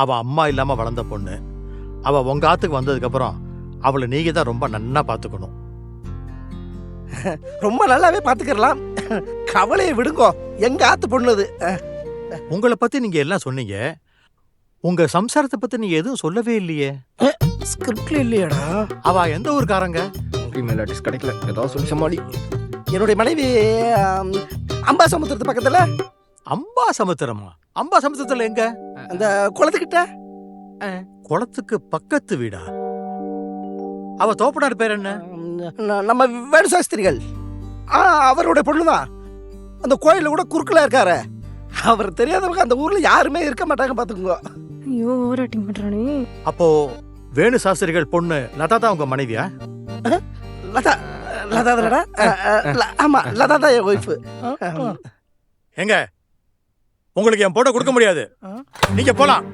அவ அம்மா இல்லாம வளர்ந்த பொண்ணு. அவ உங்க ஆத்துக்கு வந்ததுக்கு அப்புறம் அவளை நீங்க தான் ரொம்ப நன்னா பாத்துக்கணும். ரொம்ப நல்லாவே பாத்துக்கலாம். கவலையை விடுங்கோ, எங்க ஆத்து பொண்ணுது. உங்களை பத்தி நீங்க எல்லாம் சொன்னீங்க. உங்க சம்சாரத்தை பத்தி நீங்க எதுவும் சொல்லவே இல்லையே. ஸ்கிரிப்ட்ல இல்லையாடா? அவ எந்த ஊருக்காரங்க? ஃபீமேல் ஆர்டிஸ்ட் கிடைக்கல, ஏதாவது சொல்லி சமாளி. என்னுடைய மனைவி அம்பாசமுத்திரத்து பக்கத்துல. அம்பாசமுத்திரமா? அம்பாசமுத்திரத்துல எங்க? அந்த குளத்துக்கிட்ட. குளத்துக்கு பக்கத்து வீடா? அவ தோப்பனார் பேர் என்ன? நம்ம வேணு சாஸ்திரிகள். அவருடைய பொண்ணுதான். அந்த கோயில கூட குறுக்கலா இருக்காரு. அவர் தெரியாதவங்க அந்த ஊர்ல யாருமே இருக்க மாட்டாங்க பாத்துக்கோங்க. ஐயோ, ஓவர் ஆக்டிங் பண்றானே. அப்போ வேணு சாஸ்திரிகள் பொண்ணு லதா தான் உங்க மனைவியா? லதா லதா தானடா? ஆமா, லதா தான் என் ஒய்ஃப். எங்க உங்களுக்கு என் போட்டோ கொடுக்க முடியாது, நீங்க போலாம்.